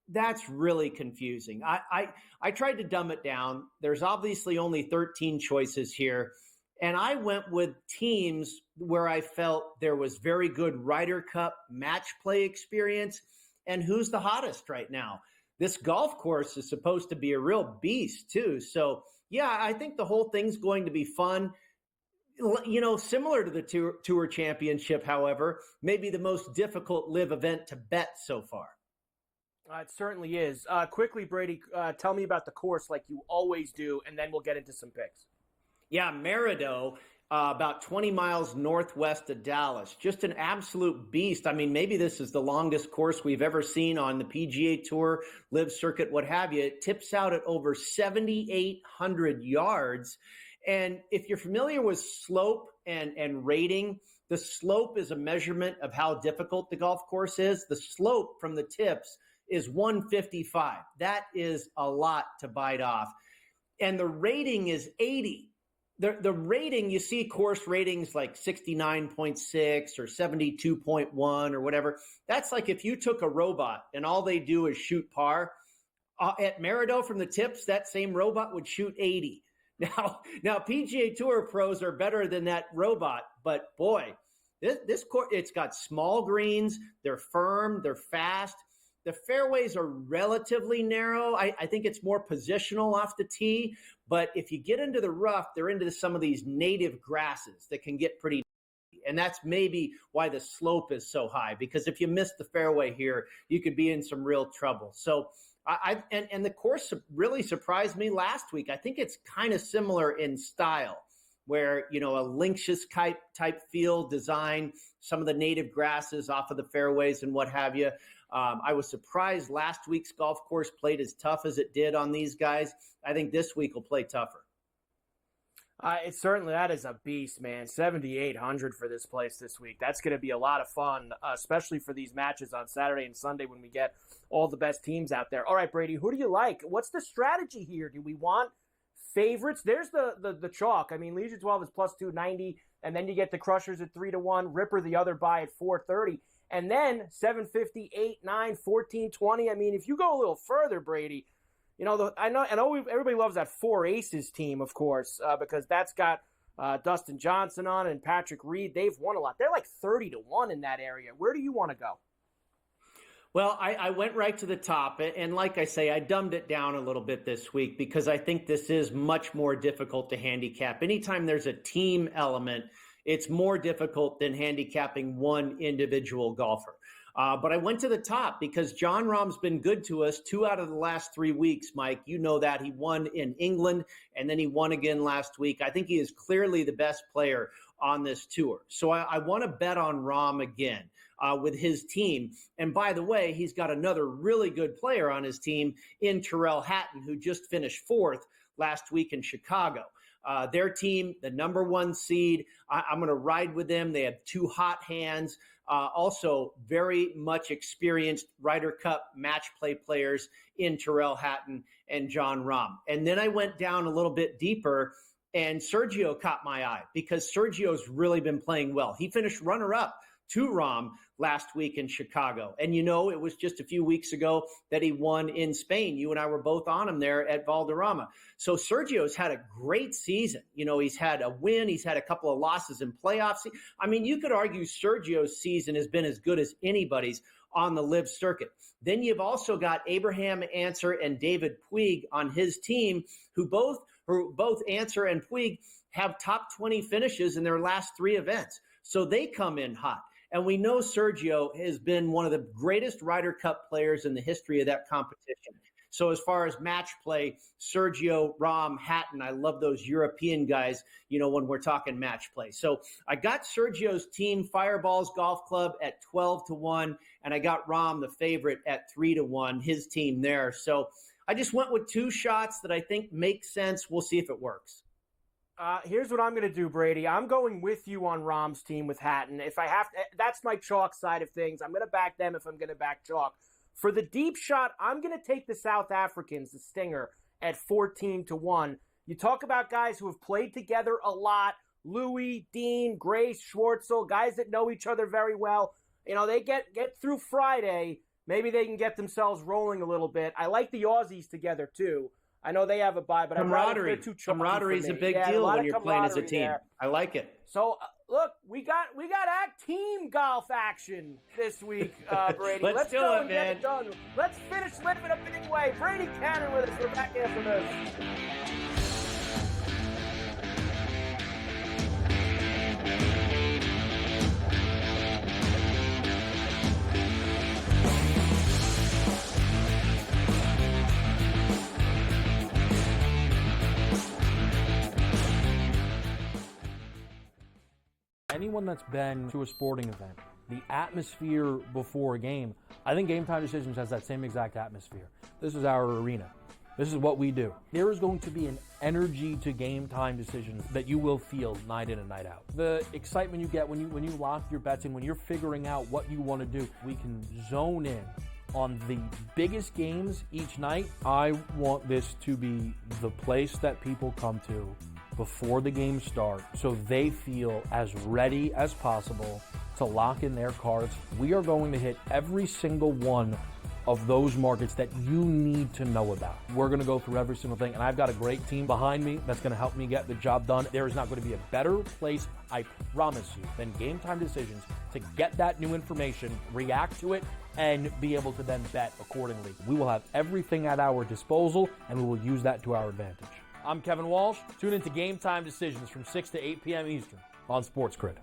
That's really confusing. I tried to dumb it down. There's obviously only 13 choices here. And I went with teams where I felt there was very good Ryder Cup match play experience. And who's the hottest right now? This golf course is supposed to be a real beast, too. So, yeah, I think the whole thing's going to be fun. Similar to the Tour Championship, however, maybe the most difficult live event to bet so far. It certainly is. Quickly, Brady, tell me about the course like you always do, and then we'll get into some picks. Yeah, Merido, about 20 miles northwest of Dallas. Just an absolute beast. I mean, maybe this is the longest course we've ever seen on the PGA Tour, Live Circuit, what have you. It tips out at over 7,800 yards. And if you're familiar with slope and rating, the slope is a measurement of how difficult the golf course is. The slope from the tips is 155. That is a lot to bite off. And the rating is 80. The rating, you see course ratings like 69.6 or 72.1 or whatever. That's like if you took a robot and all they do is shoot par. At Merido from the tips, that same robot would shoot 80. Now PGA Tour pros are better than that robot, but boy, this course, it's got small greens. They're firm. They're fast. The fairways are relatively narrow. I think it's more positional off the tee. But if you get into the rough, they're into some of these native grasses that can get pretty. And that's maybe why the slope is so high, because if you miss the fairway here, you could be in some real trouble. So and the course really surprised me last week. I think it's kind of similar in style, where, a Linksys type field design, some of the native grasses off of the fairways and what have you. I was surprised last week's golf course played as tough as it did on these guys. I think this week will play tougher. That is a beast, man. 7,800 for this place this week. That's going to be a lot of fun, especially for these matches on Saturday and Sunday when we get all the best teams out there. All right, Brady, who do you like? What's the strategy here? Do we want favorites? There's the chalk. I mean, Legion 12 is plus 290, and then you get the Crushers at 3-1, Ripper the other buy at 430. And then 750, 8, 9, 14, 20. I mean, if you go a little further, Brady, I know everybody loves that Four Aces team, of course, because that's got Dustin Johnson on and Patrick Reed. They've won a lot. They're like 30-1 in that area. Where do you want to go? Well, I went right to the top, and like I say, I dumbed it down a little bit this week because I think this is much more difficult to handicap. Anytime there's a team element, it's more difficult than handicapping one individual golfer. But I went to the top because Jon Rahm's been good to us 2 out of the last 3 weeks, Mike. You know that. He won in England, and then he won again last week. I think he is clearly the best player on this tour. So I want to bet on Rahm again with his team. And by the way, he's got another really good player on his team in Tyrrell Hatton, who just finished 4th last week in Chicago. Their team, the number 1 seed, I'm going to ride with them. They have 2 hot hands. Also very much experienced Ryder Cup match play players in Tyrrell Hatton and Jon Rahm. And then I went down a little bit deeper, and Sergio caught my eye because Sergio's really been playing well. He finished runner-up to Rahm last week in Chicago. And it was just a few weeks ago that he won in Spain. You and I were both on him there at Valderrama. So Sergio's had a great season. He's had a win. He's had a couple of losses in playoffs. I mean, you could argue Sergio's season has been as good as anybody's on the Live Circuit. Then you've also got Abraham Ancer and David Puig on his team, who both Ancer and Puig have top 20 finishes in their last 3 events. So they come in hot. And we know Sergio has been one of the greatest Ryder Cup players in the history of that competition. So as far as match play, Sergio, Rahm, Hatton, I love those European guys, when we're talking match play. So I got Sergio's team, Fireballs Golf Club, at 12-1, and I got Rahm, the favorite, at 3-1, his team there. So I just went with 2 shots that I think make sense. We'll see if it works. Here's what I'm going to do, Brady. I'm going with you on Rahm's team with Hatton. If I have to, that's my chalk side of things. I'm going to back them if I'm going to back chalk. For the deep shot, I'm going to take the South Africans, the Stinger, at 14-1. You talk about guys who have played together a lot. Louis, Dean, Grace, Schwartzel, guys that know each other very well. They get through Friday. Maybe they can get themselves rolling a little bit. I like the Aussies together, too. I know they have a bye, but camaraderie. Camaraderie is a big deal when you're playing as a team. There. I like it. So look, we got team golf action this week, Brady. Let's do go it, and man. Get it done. Let's finish living a big way. Brady Cannon with us. We're back after this. Anyone that's been to a sporting event, the atmosphere before a game, I think Game Time Decisions has that same exact atmosphere. This is our arena. This is what we do. There is going to be an energy to Game Time Decisions that you will feel night in and night out. The excitement you get when you lock your bets in, when you're figuring out what you want to do, we can zone in on the biggest games each night. I want this to be the place that people come to before the games start so they feel as ready as possible to lock in their cards. We are going to hit every single one of those markets that you need to know about. We're going to go through every single thing, and I've got a great team behind me that's going to help me get the job done. There is not going to be a better place, I promise you, than Game Time Decisions to get that new information, react to it, and be able to then bet accordingly. We will have everything at our disposal, and we will use that to our advantage. I'm Kevin Walsh. Tune into Game Time Decisions from 6 to 8 p.m. Eastern on SportsGrid.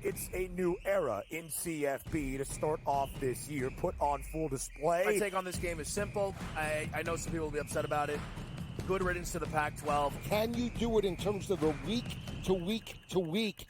It's a new era in CFB to start off this year, put on full display. My take on this game is simple. I know some people will be upset about it. Good riddance to the Pac-12. Can you do it in terms of the week to week to week?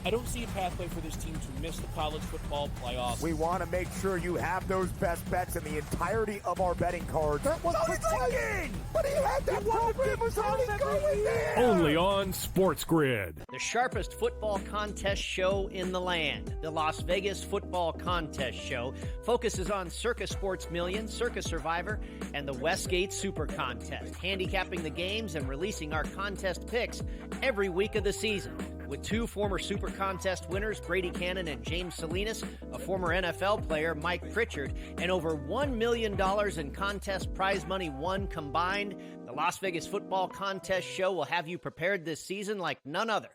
I don't see a pathway for this team to miss the college football playoffs. We want to make sure you have those best bets in the entirety of our betting cards. That was thinking! But he had that program was already going there! Only on SportsGrid. The sharpest football contest show in the land, the Las Vegas Football Contest Show, focuses on Circa Sports Million, Circa Survivor, and the Westgate Super Contest, handicapping the games and releasing our contest picks every week of the season. With two former Super Contest winners, Brady Cannon and James Salinas, a former NFL player, Mike Pritchard, and over $1 million in contest prize money won combined, the Las Vegas Football Contest Show will have you prepared this season like none other.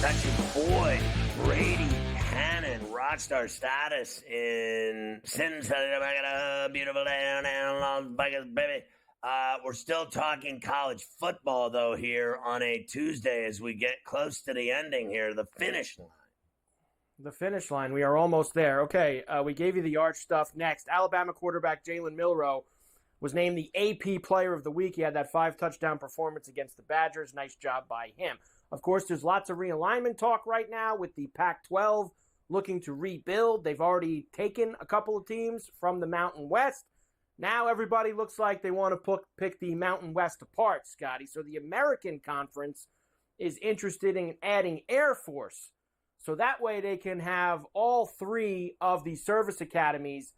That's your boy, Brady Cannon, rockstar status in Sin City, a beautiful day down Las Vegas, baby. We're still talking college football, though, here on a Tuesday as we get close to the ending here, the finish line. The finish line. We are almost there. Okay, we gave you the arch stuff. Next, Alabama quarterback Jalen Milroe was named the AP Player of the Week. He had that 5-touchdown performance against the Badgers. Nice job by him. Of course, there's lots of realignment talk right now with the Pac-12 looking to rebuild. They've already taken a couple of teams from the Mountain West. Now everybody looks like they want to pick the Mountain West apart, Scotty. So the American Conference is interested in adding Air Force. So that way they can have all three of the service academies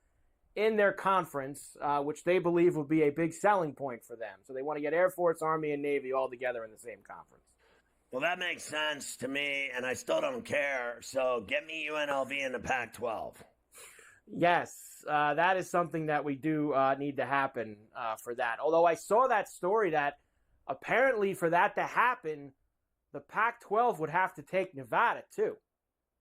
in their conference, which they believe will be a big selling point for them. So they want to get Air Force, Army, and Navy all together in the same conference. Well, that makes sense to me, and I still don't care. So get me UNLV in the Pac-12. Yes, that is something that we do need to happen for that. Although I saw that story that apparently for that to happen, the Pac-12 would have to take Nevada too.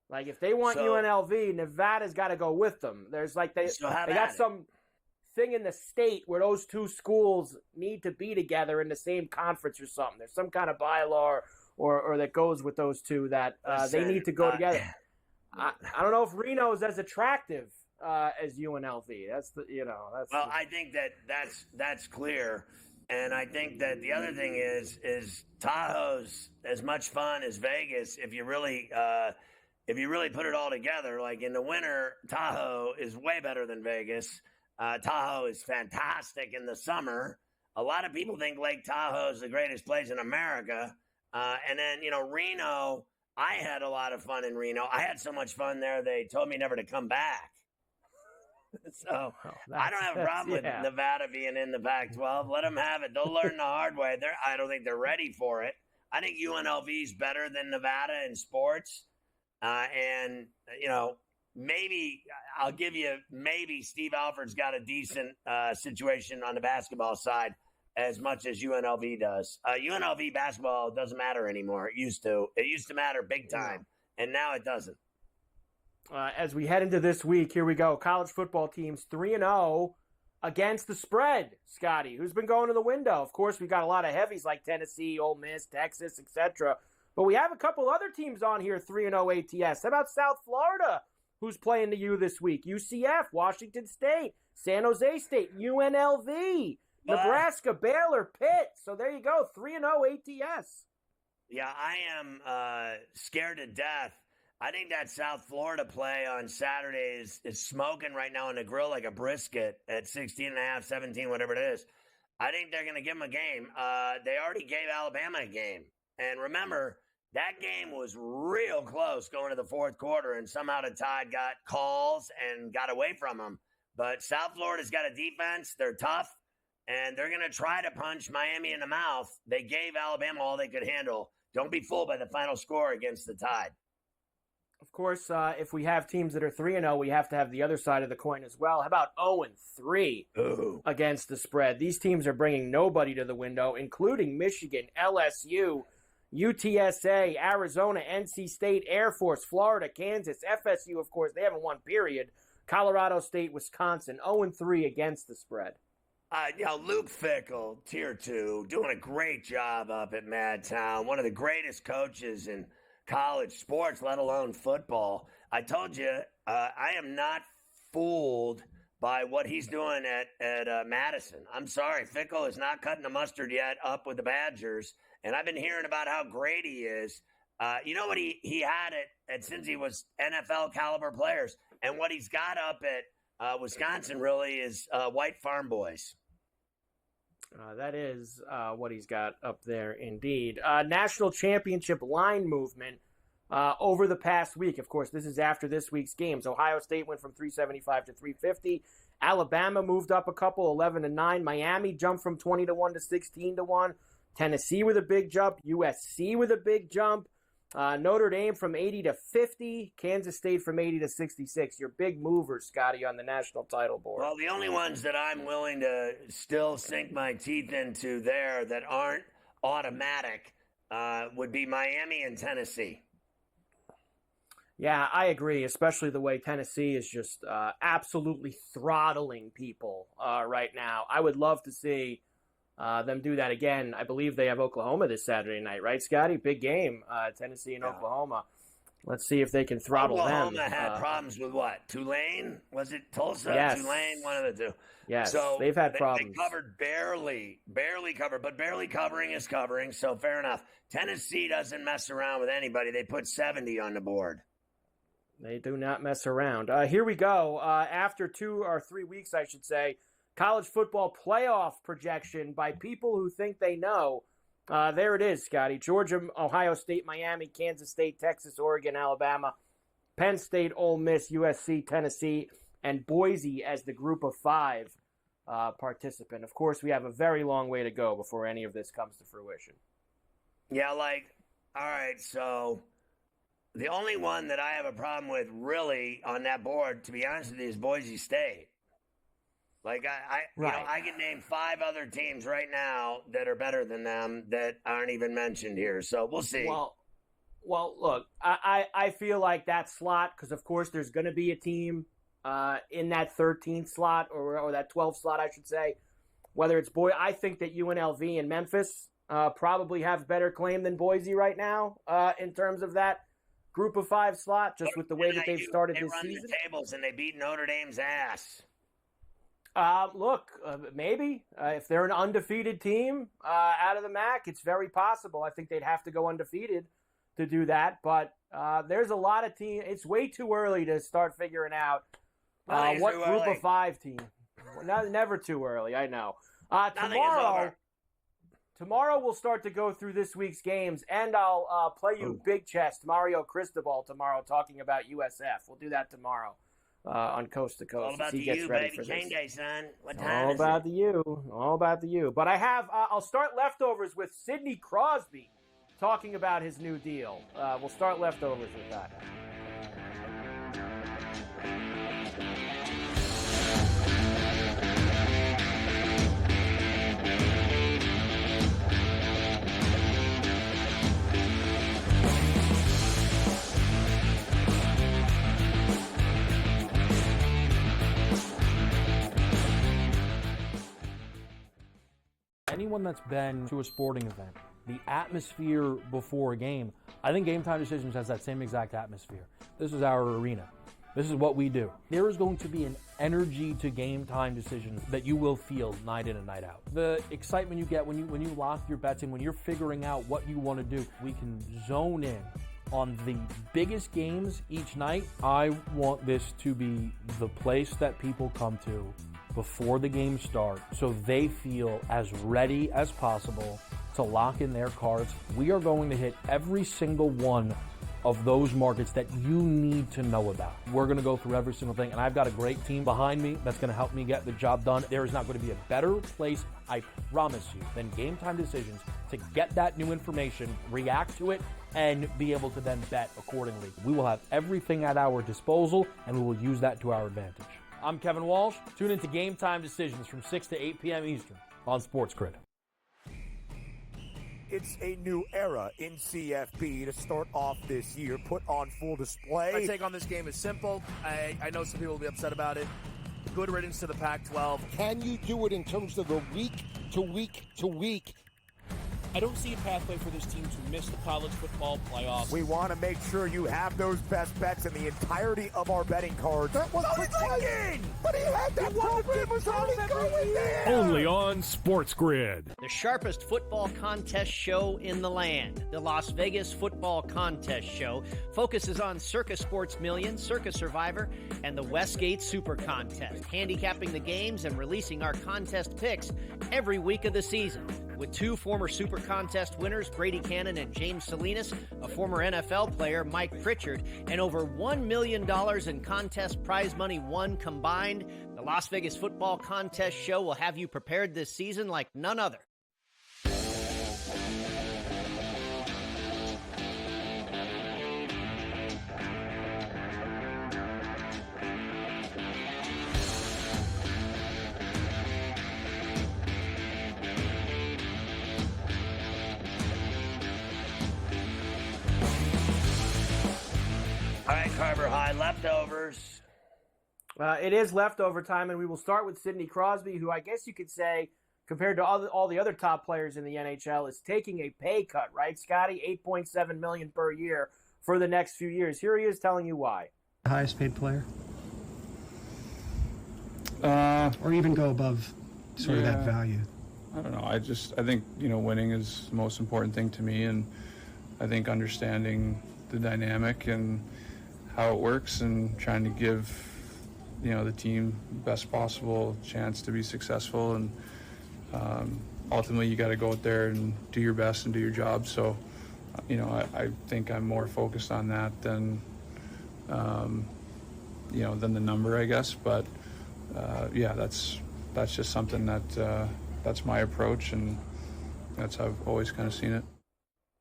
Like if they want UNLV, Nevada's got to go with them. There's like they got some thing in the state where those two schools need to be together in the same conference or something. There's some kind of bylaw or that goes with those two that they need to go together. I don't know if Reno's as attractive as UNLV. I think that's clear, and I think that the other thing is Tahoe's as much fun as Vegas if you really put it all together. Like in the winter, Tahoe is way better than Vegas. Tahoe is fantastic in the summer. A lot of people think Lake Tahoe is the greatest place in America. And then, Reno, I had a lot of fun in Reno. I had so much fun there, they told me never to come back. So I don't have a problem with Nevada being in the Pac-12. Let them have it. They'll learn the hard way. I don't think they're ready for it. I think UNLV is better than Nevada in sports. Maybe I'll give you Steve Alford's got a decent situation on the basketball side as much as UNLV does. UNLV basketball doesn't matter anymore. It used to. It used to matter big time, and now it doesn't. As we head into this week, here we go. College football teams 3-0 against the spread, Scotty. Who's been going to the window? Of course, we've got a lot of heavies like Tennessee, Ole Miss, Texas, etc. But we have a couple other teams on here, 3-0 ATS. How about South Florida, who's playing the U this week? UCF, Washington State, San Jose State, UNLV, Nebraska, Baylor, Pitt. So there you go, 3-0 ATS. Yeah, I am scared to death. I think that South Florida play on Saturday is smoking right now on the grill like a brisket at 16.5, 17, whatever it is. I think they're going to give them a game. They already gave Alabama a game. And remember, that game was real close going to the fourth quarter, and somehow the Tide got calls and got away from them. But South Florida's got a defense. They're tough, and they're going to try to punch Miami in the mouth. They gave Alabama all they could handle. Don't be fooled by the final score against the Tide. Of course, if we have teams that are 3-0, we have to have the other side of the coin as well. How about 0-3 against the spread? These teams are bringing nobody to the window, including Michigan, LSU, UTSA, Arizona, NC State, Air Force, Florida, Kansas, FSU, of course. They haven't won, period. Colorado State, Wisconsin, 0-3 against the spread. Luke Fickell, Tier 2, doing a great job up at Madtown. One of the greatest coaches in college sports, let alone football. I told you, I am not fooled by what he's doing at Madison. I'm sorry, Fickell is not cutting the mustard yet up with the Badgers, and I've been hearing about how great he is. You know what he had at since he was NFL caliber players, and what he's got up at Wisconsin really is white farm boys. That is what he's got up there, indeed. National championship line movement over the past week. Of course, this is after this week's games. Ohio State went from 375 to 350. Alabama moved up a couple, 11-9. Miami jumped from 20-1 to 16-1. Tennessee with a big jump. USC with a big jump. Notre Dame from 80 to 50. Kansas State from 80 to 66. Your big movers, Scotty, on the national title board. Well, the only ones that I'm willing to still sink my teeth into there that aren't automatic would be Miami and Tennessee. Yeah, I agree, especially the way Tennessee is just absolutely throttling people right now. I would love to see them do that again. I believe they have Oklahoma this Saturday night, right, Scotty? Big game, Tennessee and Oklahoma. Let's see if they can throttle Oklahoma them. had problems with what? Tulane? Was it Tulsa? Yes. Tulane? One of the two. Yes, so they've had problems. They covered barely covered, but barely covering is covering, so fair enough. Tennessee doesn't mess around with anybody. They put 70 on the board. They do not mess around. Here we go. After 2 or 3 weeks, I should say, college football playoff projection by people who think they know. There it is, Scotty. Georgia, Ohio State, Miami, Kansas State, Texas, Oregon, Alabama, Penn State, Ole Miss, USC, Tennessee, and Boise as the group of 5 participant. Of course, we have a very long way to go before any of this comes to fruition. Yeah, all right, so the only one that I have a problem with really on that board, to be honest with you, is Boise State. I can name 5 other teams right now that are better than them that aren't even mentioned here. So we'll see. Well, look, I feel like that slot, because of course there's going to be a team in that 13th slot or that 12th slot, I should say. Whether it's I think that UNLV and Memphis probably have better claim than Boise right now in terms of that group of 5 slot, just with the way that they've started this season. They run the tables and they beat Notre Dame's ass. Maybe. If they're an undefeated team out of the MAC, it's very possible. I think they'd have to go undefeated to do that. But there's a lot of teams. It's way too early to start figuring out what group of 5 team. Never too early, I know. Tomorrow we'll start to go through this week's games, and I'll play you Big Chest, Mario Cristobal tomorrow, talking about USF. We'll do that tomorrow. On Coast to Coast. All about he the gets U, ready baby. for Game this. day, son. What time All is about it? the U. All about the U. But I'll start leftovers with Sidney Crosby talking about his new deal. We'll start leftovers with that. anyone that's been to a sporting event, the atmosphere before a game, I think Game Time Decisions has that same exact atmosphere. This is our arena. This is what we do. There is going to be an energy to Game Time Decisions that you will feel night in and night out. The excitement you get when you lock your bets in, when you're figuring out what you want to do, we can zone in on the biggest games each night. I want this to be the place that people come to before the games start so they feel as ready as possible to lock in their cards. We are going to hit every single one of those markets that you need to know about. We're going to go through every single thing, and I've got a great team behind me that's going to help me get the job done. There is not going to be a better place, I promise you, than Game Time Decisions to get that new information, react to it, and be able to then bet accordingly. We will have everything at our disposal, and we will use that to our advantage. I'm Kevin Walsh. Tune into Game Time Decisions from 6 to 8 p.m. Eastern on SportsGrid. It's a new era in CFB to start off this year, put on full display. My take on this game is simple. I know some people will be upset about it. Good riddance to the Pac-12. Can you do it in terms of the week to week to week? I don't see a pathway for this team to miss the college football playoffs. We want to make sure you have those best bets in the entirety of our betting cards. That was thinking! But he had that program was already going there! Only on SportsGrid. The sharpest football contest show in the land, the Las Vegas Football Contest Show, focuses on Circus Sports Million, Circus Survivor, and the Westgate Super Contest, handicapping the games and releasing our contest picks every week of the season. With two former Super Contest winners, Brady Cannon and James Salinas, a former NFL player, Mike Pritchard, and over $1 million in contest prize money won combined, the Las Vegas Football Contest Show will have you prepared this season like none other. All right, Carver High, leftovers. It is leftover time, and we will start with Sidney Crosby, who I guess you could say, compared to all the other top players in the NHL, is taking a pay cut, right, Scotty? $8.7 million per year for the next few years. Here he is telling you why. Highest paid player? Or even go above sort of that value? I don't know. I think, winning is the most important thing to me, and I think understanding the dynamic and how it works and trying to give, the team the best possible chance to be successful. And ultimately you got to go out there and do your best and do your job. So, I think I'm more focused on that than the number, I guess. But that's just something that's my approach, and that's how I've always kind of seen it.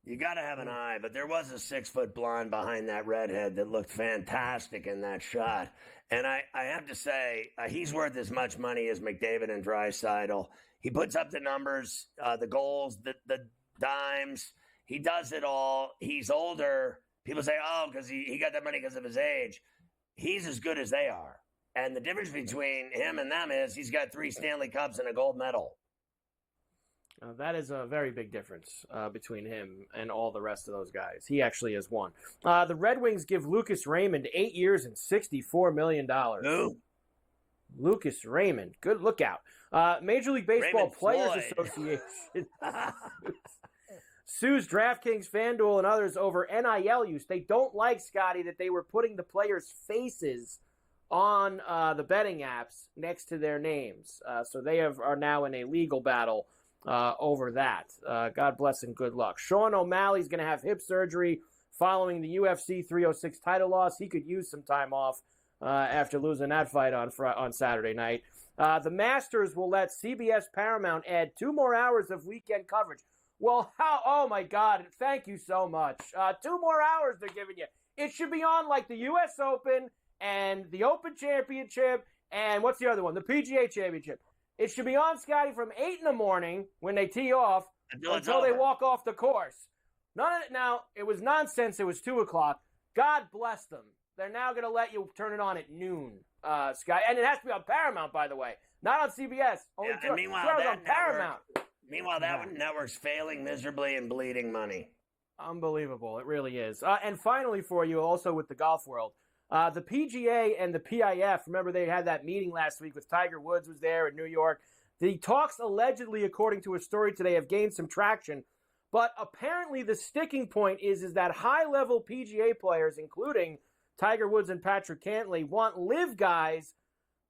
You got to have an eye, but there was a 6-foot blonde behind that redhead that looked fantastic in that shot. And I have to say, he's worth as much money as McDavid and Draisaitl. He puts up the numbers, the goals, the dimes. He does it all. He's older. People say, because he got that money because of his age. He's as good as they are. And the difference between him and them is he's got 3 Stanley Cups and a gold medal. That is a very big difference between him and all the rest of those guys. He actually has won. The Red Wings give Lucas Raymond 8 years and $64 million. Who? Lucas Raymond. Good lookout. Major League Baseball Raymond Players Floyd. Association sues DraftKings, FanDuel, and others over NIL use. They don't like, Scotty, that they were putting the players' faces on the betting apps next to their names. So they are now in a legal battle over that. God bless and good luck. Sean O'Malley's going to have hip surgery following the UFC 306 title loss. He could use some time off after losing that fight on Saturday night. The Masters will let CBS Paramount add 2 more hours of weekend coverage. Well, oh my God, thank you so much. 2 more hours they're giving you. It should be on like the U.S. Open and the Open Championship and what's the other one? The PGA Championship. It should be on, Scotty, from 8 in the morning when they tee off until they walk off the course. None of it. Now, it was nonsense. It was 2 o'clock. God bless them. They're now going to let you turn it on at noon, Scotty. And it has to be on Paramount, by the way. Not on CBS. Only 2 hours on Paramount. Meanwhile, that network's failing miserably and bleeding money. Unbelievable. It really is. And finally for you, also with the golf world, the PGA and the PIF, remember they had that meeting last week with Tiger Woods was there in New York. The talks allegedly, according to a story today, have gained some traction. But apparently the sticking point is that high-level PGA players, including Tiger Woods and Patrick Cantlay, want LIV guys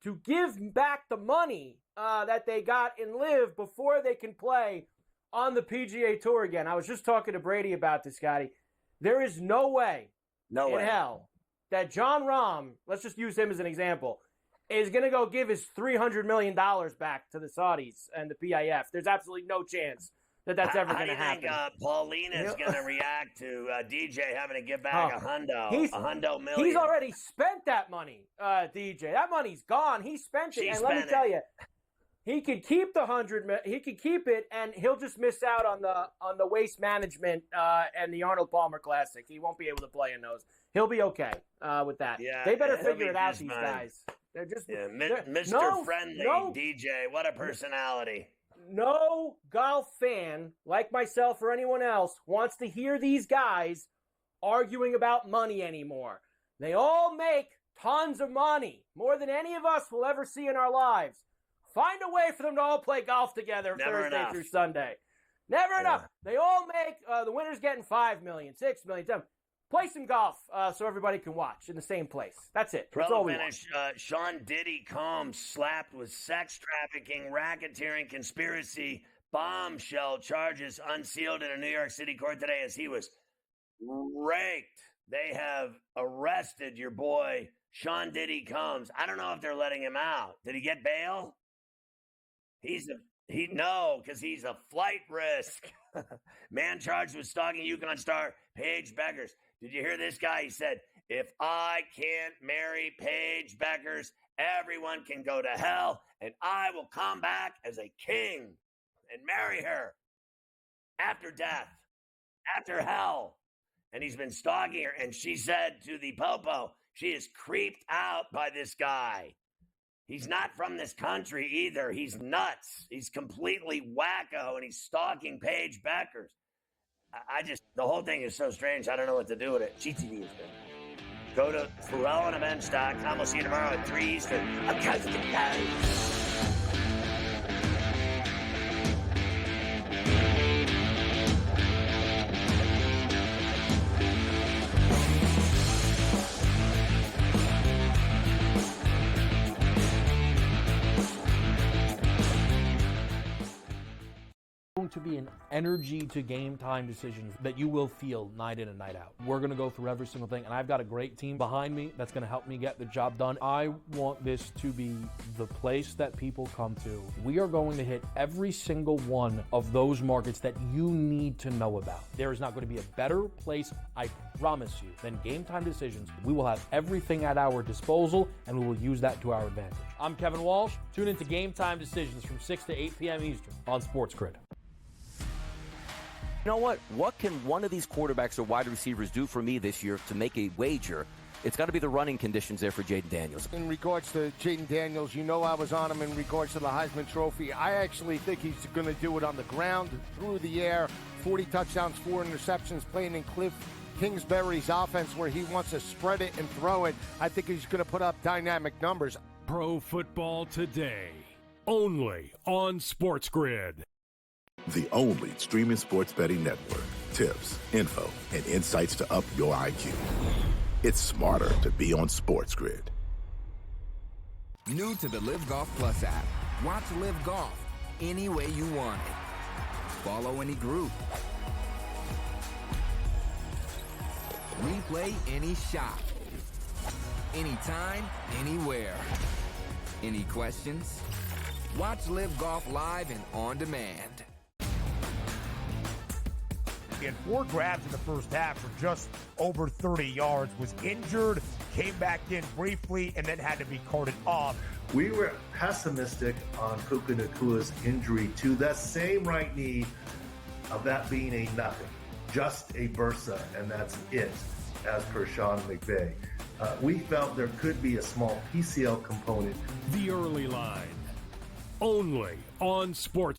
to give back the money that they got in LIV before they can play on the PGA Tour again. I was just talking to Brady about this, Scotty. There is no way in hell that John Rahm, let's just use him as an example, is going to go give his $300 million back to the Saudis and the PIF. There's absolutely no chance that that's ever going to happen. How do you think Paulina's going to react to DJ having to give back a hundo million? He's already spent that money, DJ. That money's gone. He spent it. Let me tell you, he could keep the $100. He could keep it, and he'll just miss out on the waste management and the Arnold Palmer Classic. He won't be able to play in those. He'll be okay with that. Yeah, they better figure it out. These guys. They're just Mr. Friendly DJ. What a personality. No golf fan like myself or anyone else wants to hear these guys arguing about money anymore. They all make tons of money, more than any of us will ever see in our lives. Find a way for them to all play golf together Thursday through Sunday. Never enough. They all make, the winner's getting $5 million, $6 million, $7 million. Play some golf so everybody can watch in the same place. That's it. That's all we want. Sean Diddy Combs slapped with sex trafficking, racketeering, conspiracy, bombshell charges unsealed in a New York City court today as he was raked. They have arrested your boy, Sean Diddy Combs. I don't know if they're letting him out. Did he get bail? No, because he's a flight risk. Man charged with stalking Yukon star Paige Beckers. Did you hear this guy? He said, if I can't marry Paige Beckers, everyone can go to hell, and I will come back as a king and marry her after death, after hell. And he's been stalking her, and she said to the Popo, she is creeped out by this guy. He's not from this country either. He's nuts. He's completely wacko, and he's stalking Paige Beckers. The whole thing is so strange. I don't know what to do with it. GTV is good. Go to FerrallOnEvents.com. We'll see you tomorrow at 3 Eastern. I'm Coast to Coast. To be an energy to game time decisions that you will feel night in and night out. We're going to go through every single thing, and I've got a great team behind me that's going to help me get the job done. I want this to be the place that people come to. We are going to hit every single one of those markets that you need to know about. There is not going to be a better place, I promise you, than Game Time Decisions. We will have everything at our disposal, and we will use that to our advantage. I'm Kevin Walsh. Tune into Game Time Decisions from 6 to 8 p.m. Eastern on SportsGrid. You know what? What can one of these quarterbacks or wide receivers do for me this year to make a wager? It's got to be the running conditions there for Jaden Daniels. In regards to Jaden Daniels, you know I was on him in regards to the Heisman Trophy. I actually think he's going to do it on the ground, through the air, 40 touchdowns, 4 interceptions, playing in Cliff Kingsbury's offense where he wants to spread it and throw it. I think he's going to put up dynamic numbers. Pro Football Today, only on SportsGrid. The only streaming sports betting network. Tips, info, and insights to up your IQ. It's smarter to be on SportsGrid. New to the Live Golf Plus app. Watch Live Golf any way you want it. Follow any group. Replay any shot. Anytime, anywhere. Any questions? Watch Live Golf live and on demand. He had 4 grabs in the first half for just over 30 yards, was injured, came back in briefly, and then had to be carted off. We were pessimistic on Puka Nakua's injury to the same right knee, of that being a nothing, just a bursa, and that's it, as per Sean McVay. We felt there could be a small PCL component. The Early Line, only on Sports.